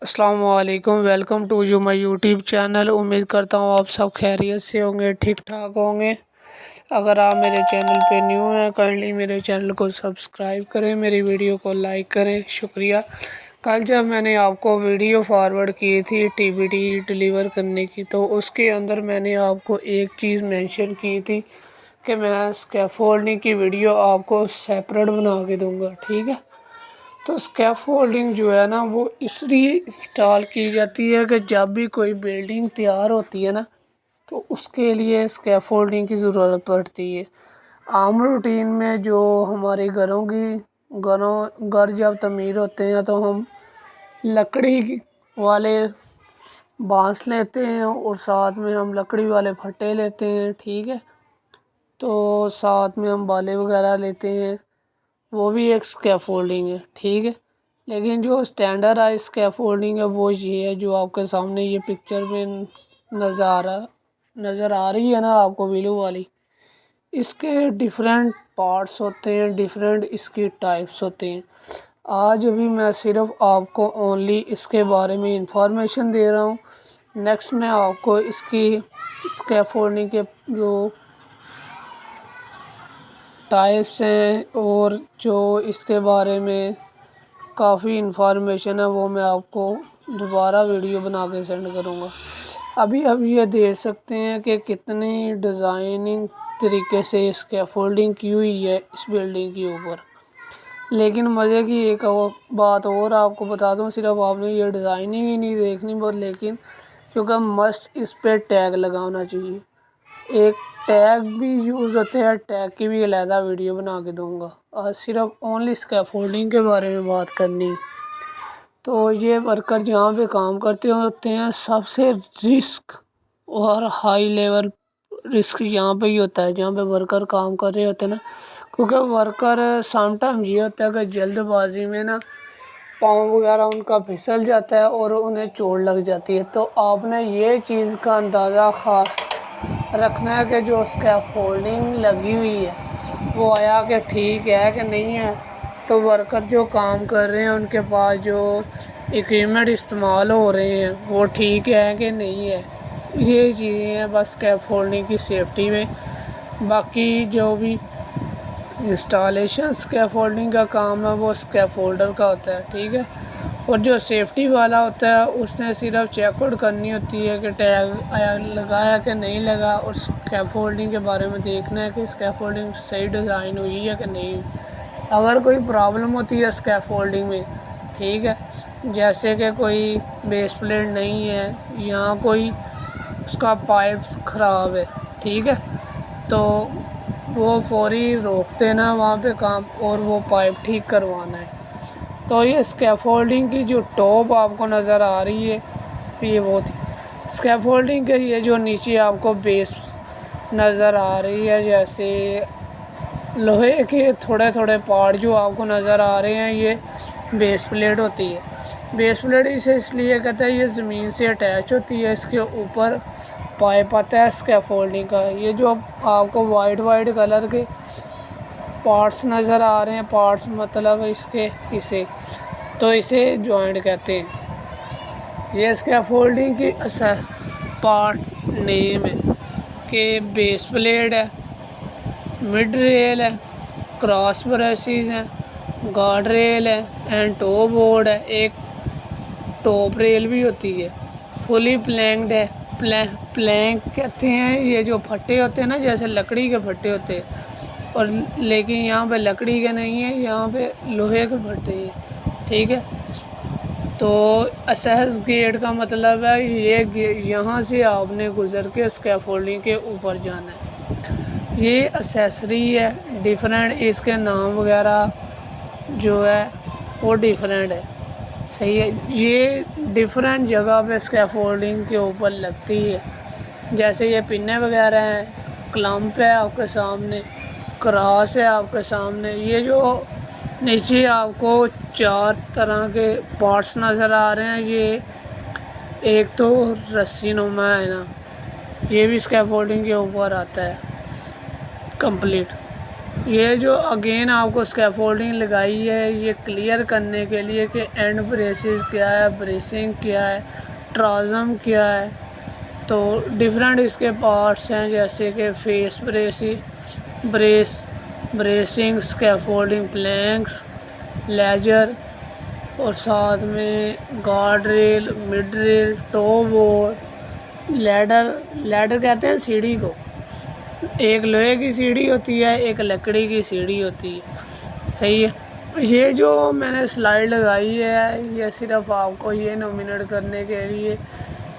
السلام علیکم، welcome to you my YouTube channel. امید کرتا ہوں آپ سب خیریت سے ہوں گے، ٹھیک ٹھاک ہوں گے۔ اگر آپ میرے چینل پہ نیو ہیں کائنڈلی میرے چینل کو سبسکرائب کریں، میری ویڈیو کو لائک کریں، شکریہ۔ کل جب میں نے آپ کو ویڈیو فارورڈ کی تھی ٹی بی ٹی ڈیلیور کرنے کی، تو اس کے اندر میں نے آپ کو ایک چیز مینشن کی تھی کہ میں اسکیفولڈنگ کی ویڈیو آپ کو سیپریٹ بنا کے دوں گا، ٹھیک ہے۔ تو اسکیفولڈنگ جو ہے نا وہ اس لیے انسٹال کی جاتی ہے کہ جب بھی کوئی بلڈنگ تیار ہوتی ہے نا تو اس کے لیے اسکیفولڈنگ کی ضرورت پڑتی ہے۔ عام روٹین میں جو ہمارے گھر جب تعمیر ہوتے ہیں تو ہم لکڑی والے بانس لیتے ہیں اور ساتھ میں ہم لکڑی والے پھٹے لیتے ہیں، ٹھیک ہے۔ تو ساتھ میں ہم بالے وغیرہ لیتے ہیں، وہ بھی ایک اسکیفولڈنگ ہے، ٹھیک ہے۔ لیکن جو اسٹینڈرڈ اسکیفولڈنگ ہے وہ یہ ہے جو آپ کے سامنے یہ پکچر میں نظر آ رہی ہے نا آپ کو بلو والی۔ اس کے ڈیفرنٹ پارٹس ہوتے ہیں، ڈیفرنٹ اس کی ٹائپس ہوتے ہیں۔ آج ابھی میں صرف آپ کو اونلی اس کے بارے میں انفارمیشن دے رہا ہوں۔ نیکسٹ میں آپ کو اس کی اسکیفولڈنگ کے جو ٹائپس ہیں اور جو اس کے بارے میں کافی انفارمیشن ہے وہ میں آپ کو دوبارہ ویڈیو بنا کے سینڈ کروں گا۔ ابھی آپ یہ دیکھ سکتے ہیں کہ کتنی ڈیزائننگ طریقے سے اسکیفولڈنگ کی ہوئی ہے اس بلڈنگ کے اوپر۔ لیکن مزے کی ایک بات اور آپ کو بتا دوں، صرف آپ نے یہ ڈیزائننگ ہی نہیں دیکھنی لیکن کیونکہ مسٹ اس پہ ٹیگ لگانا چاہیے۔ ایک ٹیگ بھی یوز ہوتے ہیں، ٹیگ کی بھی علیحدہ ویڈیو بنا کے دوں گا۔ آج صرف اونلی اسکیفولڈنگ کے بارے میں بات کرنی۔ تو یہ ورکر جہاں پہ کام کرتے ہوتے ہیں سب سے رسک اور ہائی لیول رسک یہاں پہ ہی ہوتا ہے جہاں پہ ورکر کام کر رہے ہوتے ہیں نا، کیونکہ ورکر سم ٹائم یہ ہوتا ہے کہ جلد بازی میں نا پاؤں وغیرہ ان کا پھسل جاتا ہے اور انہیں چوٹ لگ جاتی ہے۔ تو آپ نے یہ چیز کا اندازہ خاص رکھنا ہے کہ جو اسکیفولڈنگ لگی ہوئی ہے وہ آیا کہ ٹھیک ہے کہ نہیں ہے، تو ورکر جو کام کر رہے ہیں ان کے پاس جو اکوپمنٹ استعمال ہو رہے ہیں وہ ٹھیک ہے کہ نہیں ہے۔ یہ چیزیں ہیں بس اسکیفولڈنگ کی سیفٹی میں۔ باقی جو بھی انسٹالیشن اسکیفولڈنگ کا کام ہے وہ اسکیفولڈر کا ہوتا ہے، ٹھیک ہے۔ اور جو سیفٹی والا ہوتا ہے اس نے صرف چیک آؤٹ کرنی ہوتی ہے کہ ٹیگ لگایا کہ نہیں لگا، اور اسکیفولڈنگ کے بارے میں دیکھنا ہے کہ اسکیفولڈنگ صحیح ڈیزائن ہوئی ہے کہ نہیں۔ اگر کوئی پرابلم ہوتی ہے اسکیفولڈنگ میں، ٹھیک ہے، جیسے کہ کوئی بیس پلیٹ نہیں ہے یا کوئی اس کا پائپ خراب ہے، ٹھیک ہے، تو وہ فوری روکتے نا وہاں پہ کام اور وہ پائپ ٹھیک کروانا ہے۔ تو یہ اسکیفولڈنگ کی جو ٹاپ آپ کو نظر آ رہی ہے یہ وہ تھی اسکیفولڈنگ کے۔ یہ جو نیچے آپ کو بیس نظر آ رہی ہے، جیسے لوہے کے تھوڑے تھوڑے پارٹ جو آپ کو نظر آ رہے ہیں، یہ بیس پلیٹ ہوتی ہے۔ بیس پلیٹ اسے اس لیے کہتے ہیں یہ زمین سے اٹیچ ہوتی ہے، اس کے اوپر پائپ آتا ہے اسکیفولڈنگ کا۔ یہ جو آپ کو وائٹ کلر کے پارٹس نظر آ رہے ہیں، پارٹس مطلب اس کے تو اسے جوائنٹ کہتے ہیں۔ یہ اسکیفولڈنگ کی پارٹ نیم ہے کہ بیس پلیٹ ہے، مڈ ریل ہے، کراس بریسز ہیں، گارڈ ریل ہے اینڈ ٹو بورڈ ہے، ایک ٹاپ ریل بھی ہوتی ہے، فلی پلینکڈ ہے۔ پلینک کہتے ہیں یہ جو پھٹے ہوتے ہیں نا، جیسے لکڑی کے پھٹے ہوتے ہیں، اور لیکن یہاں پہ لکڑی کے نہیں ہیں، یہاں پہ لوہے کے پھٹے ہیں، ٹھیک ہے۔ تو اسیس گیٹ کا مطلب ہے یہ یہاں سے آپ نے گزر کے اسکیفولڈنگ کے اوپر جانا ہے۔ یہ اسیسری ہے، ڈیفرنٹ اس کے نام وغیرہ جو ہے وہ ڈیفرنٹ ہے، صحیح ہے۔ یہ ڈیفرنٹ جگہ پہ اسکیفولڈنگ کے اوپر لگتی ہے، جیسے یہ پنے وغیرہ ہیں، کلمپ ہے آپ کے سامنے، کراس ہے آپ کے سامنے۔ یہ جو نیچے آپ کو 4 طرح کے پارٹس نظر آ رہے ہیں، یہ ایک تو رسی نما ہے نا، یہ بھی اسکیفولڈنگ کے اوپر آتا ہے کمپلیٹ۔ یہ جو اگین آپ کو اسکیفولڈنگ لگائی ہے یہ کلیئر کرنے کے لیے کہ اینڈ بریسز کیا ہے، بریسنگ کیا ہے، ٹرازم کیا ہے. تو ڈفرینٹ اس کے پارٹس ہیں جیسے کہ face bracing, scaffolding planks, ledger, اور ساتھ میں guard rail, mid rail, toe board, ladder کہتے ہیں سیڑھی کو. ایک لوہے کی سیڑھی ہوتی ہے، ایک لکڑی کی سیڑھی ہوتی ہے. صحیح ہے. یہ جو میں نے سلائڈ لگائی ہے یہ صرف آپ کو یہ نومینیٹ کرنے کے لیے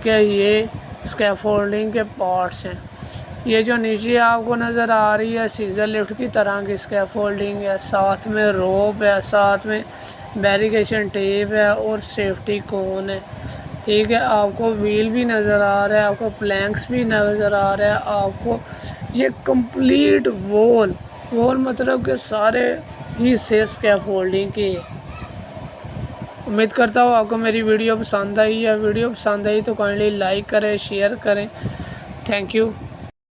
کہ یہ اسکیفولڈنگ کے پارٹس ہیں. یہ جو نیچے آپ کو نظر آ رہی ہے سیزر لفٹ کی طرح کی اسکیفولڈنگ ہے، ساتھ میں روپ ہے، ساتھ میں بیریکیشن ٹیپ ہے اور سیفٹی کون ہے. ٹھیک ہے، آپ کو ویل بھی نظر آ رہا ہے، آپ کو پلینکس بھی نظر آ رہا ہے، آپ کو یہ کمپلیٹ وول مطلب کہ سارے حصے اسکیفولڈنگ کے. امید کرتا ہوں آپ کو میری ویڈیو پسند آئی ہے. ویڈیو پسند آئی تو کائنڈلی لائک کریں، شیئر کریں. Thank you.